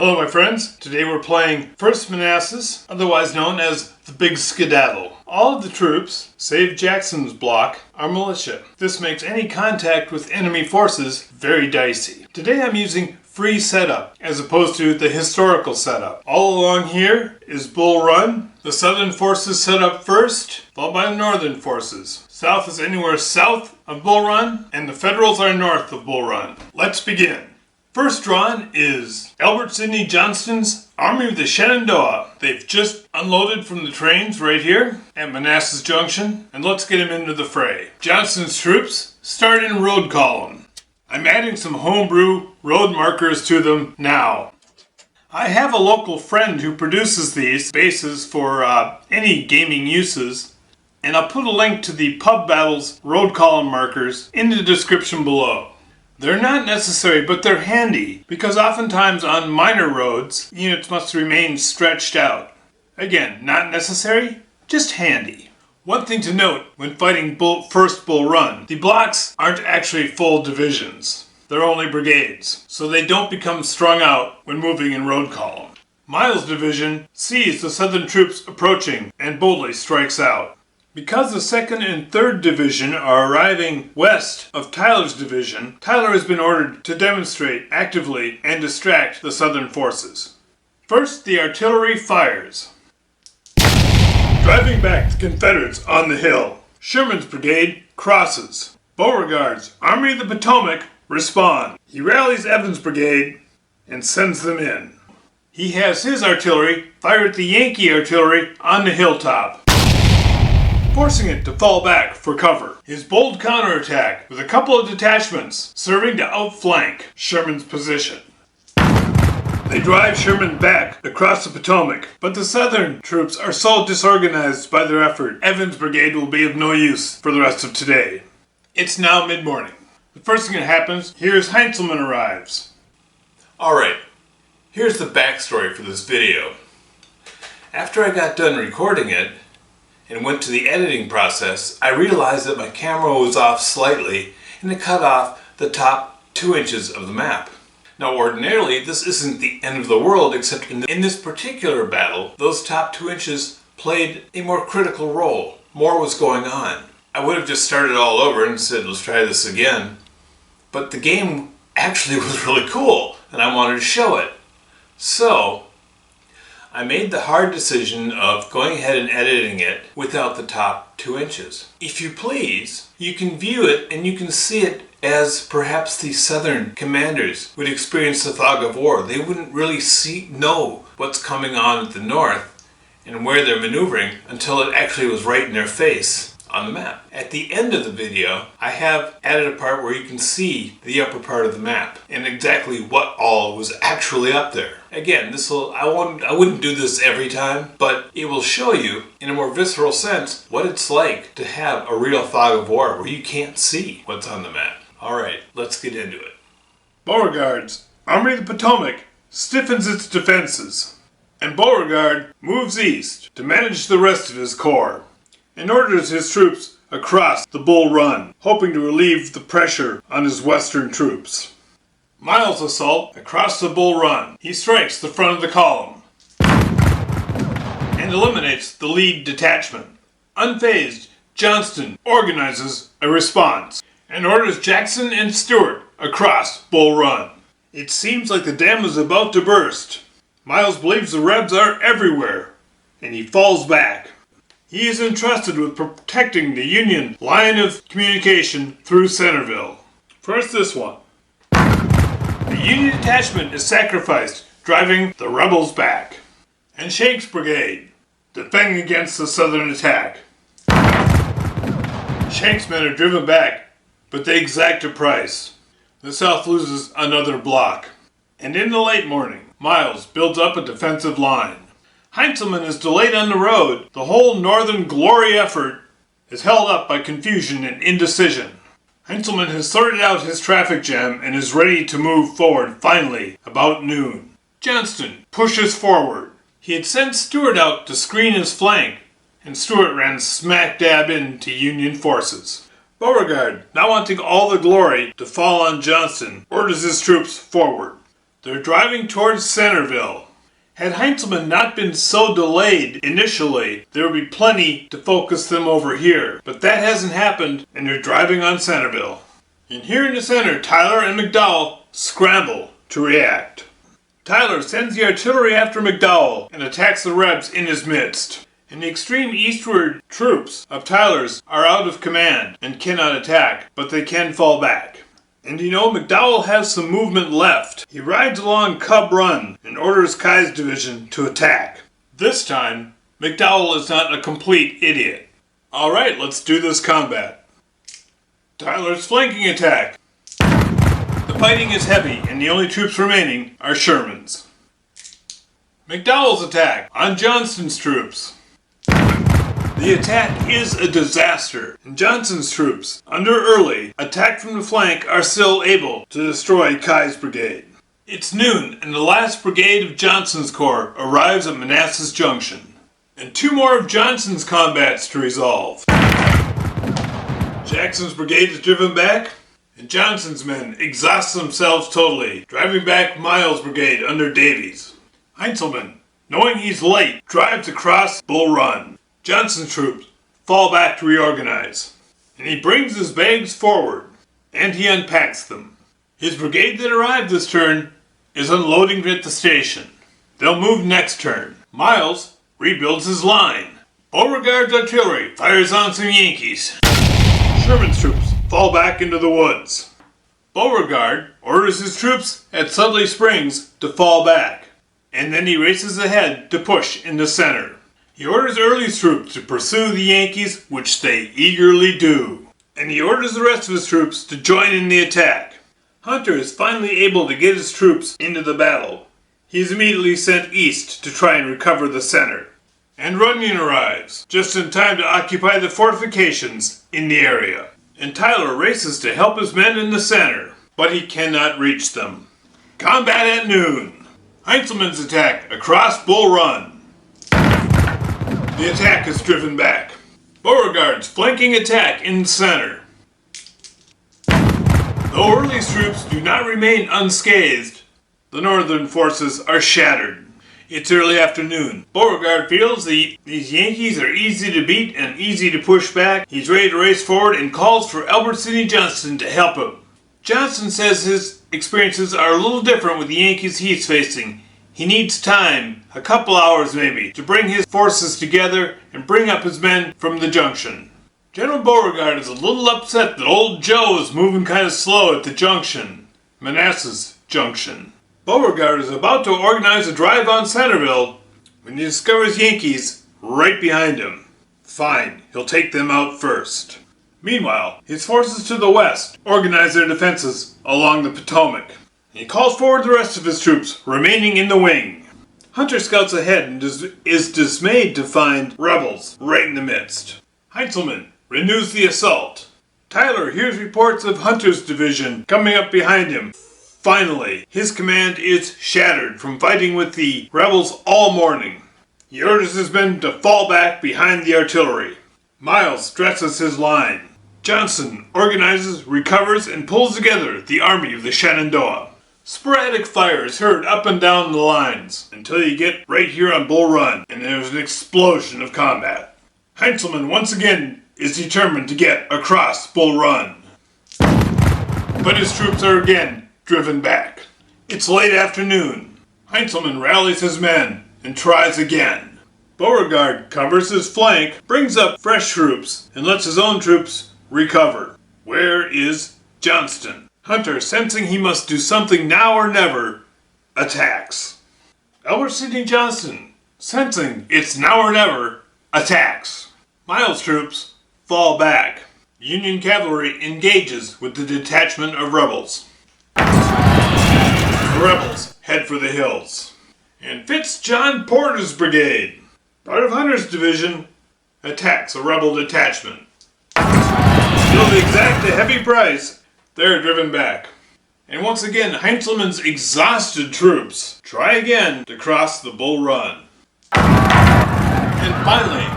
Hello my friends, today we're playing 1st Manassas, otherwise known as the Big Skedaddle. All of the troops, save Jackson's block, are militia. This makes any contact with enemy forces very dicey. Today I'm using free setup as opposed to the historical setup. All along here is Bull Run. The southern forces set up first, followed by the northern forces. South is anywhere south of Bull Run, and the Federals are north of Bull Run. Let's begin. First drawn is Albert Sidney Johnston's Army of the Shenandoah. They've just unloaded from the trains right here at Manassas Junction, and let's get them into the fray. Johnston's troops start in road column. I'm adding some homebrew road markers to them now. I have a local friend who produces these bases for any gaming uses, and I'll put a link to the Pub Battles road column markers in the description below. They're not necessary, but they're handy, because oftentimes on minor roads, units must remain stretched out. Again, not necessary, just handy. One thing to note when fighting First Bull Run, the blocks aren't actually full divisions. They're only brigades, so they don't become strung out when moving in road column. Miles' division sees the southern troops approaching and boldly strikes out. Because the 2nd and 3rd Division are arriving west of Tyler's division, Tyler has been ordered to demonstrate actively and distract the southern forces. First, the artillery fires, driving back the Confederates on the hill. Sherman's brigade crosses. Beauregard's Army of the Potomac respond. He rallies Evans' brigade and sends them in. He has his artillery fire at the Yankee artillery on the hilltop, forcing it to fall back for cover. His bold counterattack with a couple of detachments serving to outflank Sherman's position. They drive Sherman back across the Potomac, but the southern troops are so disorganized by their effort, Evans' brigade will be of no use for the rest of today. It's now mid-morning. The first thing that happens, here's Heintzelman arrives. Alright, here's the backstory for this video. After I got done recording it, and went to the editing process, I realized that my camera was off slightly and it cut off the top 2 inches of the map. Now ordinarily this isn't the end of the world, except in this particular battle, those top 2 inches played a more critical role. More was going on. I would have just started all over and said, let's try this again. But the game actually was really cool and I wanted to show it. So I made the hard decision of going ahead and editing it without the top 2 inches. If you please, you can view it and you can see it as perhaps the southern commanders would experience the fog of war. They wouldn't really know what's coming on at the north and where they're maneuvering until it actually was right in their face on the map. At the end of the video, I have added a part where you can see the upper part of the map and exactly what all was actually up there. Again, I wouldn't do this every time, but it will show you in a more visceral sense what it's like to have a real fog of war where you can't see what's on the map. Alright, let's get into it. Beauregard's Army of the Potomac stiffens its defenses, and Beauregard moves east to manage the rest of his corps, and orders his troops across the Bull Run, hoping to relieve the pressure on his western troops. Miles' assault across the Bull Run. He strikes the front of the column and eliminates the lead detachment. Unfazed, Johnston organizes a response and orders Jackson and Stuart across Bull Run. It seems like the dam is about to burst. Miles believes the Rebs are everywhere, and he falls back. He is entrusted with protecting the Union line of communication through Centerville. First, this one. The Union detachment is sacrificed, driving the rebels back. And Shanks' brigade, defending against the southern attack. Shanks' men are driven back, but they exact a price. The South loses another block. And in the late morning, Miles builds up a defensive line. Heintzelman is delayed on the road. The whole Northern Glory effort is held up by confusion and indecision. Heintzelman has sorted out his traffic jam and is ready to move forward finally about noon. Johnston pushes forward. He had sent Stuart out to screen his flank, and Stuart ran smack dab into Union forces. Beauregard, now wanting all the glory to fall on Johnston, orders his troops forward. They're driving towards Centerville. Had Heinzelman not been so delayed initially, there would be plenty to focus them over here. But that hasn't happened, and they're driving on Centerville. And here in the center, Tyler and McDowell scramble to react. Tyler sends the artillery after McDowell and attacks the Rebs in his midst. And the extreme eastward troops of Tyler's are out of command and cannot attack, but they can fall back. And McDowell has some movement left. He rides along Cub Run and orders Kai's division to attack. This time, McDowell is not a complete idiot. Alright, let's do this combat. Tyler's flanking attack. The fighting is heavy, and the only troops remaining are Sherman's. McDowell's attack on Johnston's troops. The attack is a disaster, and Johnston's troops, under Early, attacked from the flank, are still able to destroy Kai's brigade. It's noon, and the last brigade of Johnston's corps arrives at Manassas Junction. And 2 more of Johnston's combats to resolve. Jackson's brigade is driven back, and Johnston's men exhaust themselves totally, driving back Miles' brigade under Davies. Heinzelman, knowing he's late, drives across Bull Run. Johnston's troops fall back to reorganize, and he brings his bags forward, and he unpacks them. His brigade that arrived this turn is unloading at the station. They'll move next turn. Miles rebuilds his line. Beauregard's artillery fires on some Yankees. Sherman's troops fall back into the woods. Beauregard orders his troops at Sudley Springs to fall back, and then he races ahead to push in the center. He orders Early's troops to pursue the Yankees, which they eagerly do. And he orders the rest of his troops to join in the attack. Hunter is finally able to get his troops into the battle. He is immediately sent east to try and recover the center. And Runyon arrives, just in time to occupy the fortifications in the area. And Tyler races to help his men in the center, but he cannot reach them. Combat at noon. Heinzelman's attack across Bull Run. The attack is driven back. Beauregard's flanking attack in the center. Though Early's troops do not remain unscathed, the northern forces are shattered. It's early afternoon. Beauregard feels these Yankees are easy to beat and easy to push back. He's ready to race forward and calls for Albert Sidney Johnston to help him. Johnston says his experiences are a little different with the Yankees he's facing. He needs time, a couple hours maybe, to bring his forces together and bring up his men from the junction. General Beauregard is a little upset that old Joe is moving kind of slow at the junction, Manassas Junction. Beauregard is about to organize a drive on Centerville when he discovers Yankees right behind him. Fine, he'll take them out first. Meanwhile, his forces to the west organize their defenses along the Potomac. He calls forward the rest of his troops, remaining in the wing. Hunter scouts ahead and is dismayed to find rebels right in the midst. Heinzelman renews the assault. Tyler hears reports of Hunter's division coming up behind him. Finally, his command is shattered from fighting with the rebels all morning. He orders his men to fall back behind the artillery. Miles stresses his line. Johnston organizes, recovers, and pulls together the Army of the Shenandoah. Sporadic fire is heard up and down the lines until you get right here on Bull Run, and there's an explosion of combat. Heinzelman once again is determined to get across Bull Run, but his troops are again driven back. It's late afternoon. Heinzelman rallies his men and tries again. Beauregard covers his flank, brings up fresh troops, and lets his own troops recover. Where is Johnston? Hunter, sensing he must do something now or never, attacks. Albert Sidney Johnston, sensing it's now or never, attacks. Miles' troops fall back. Union cavalry engages with the detachment of rebels. The rebels head for the hills. And Fitzjohn Porter's brigade, part of Hunter's division, attacks a rebel detachment. Still the exact heavy price, they're driven back. And once again, Heinzelman's exhausted troops try again to cross the Bull Run. And finally,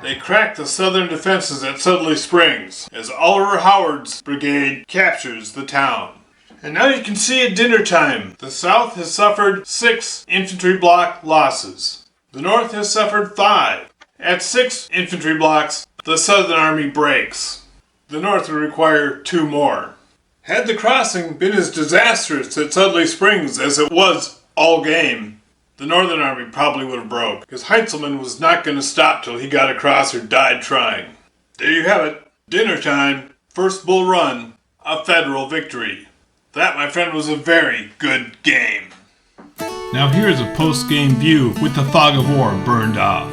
they crack the southern defenses at Sudley Springs as Oliver Howard's brigade captures the town. And now you can see at dinner time, the South has suffered 6 infantry block losses. The North has suffered 5. At 6 infantry blocks, the Southern Army breaks. The North will require 2 more. Had the crossing been as disastrous at Sudley Springs as it was all game, the Northern Army probably would have broke, because Heintzelman was not going to stop till he got across or died trying. There you have it. Dinner time, first Bull Run, a Federal victory. That, my friend, was a very good game. Now here's a post-game view with the fog of war burned off.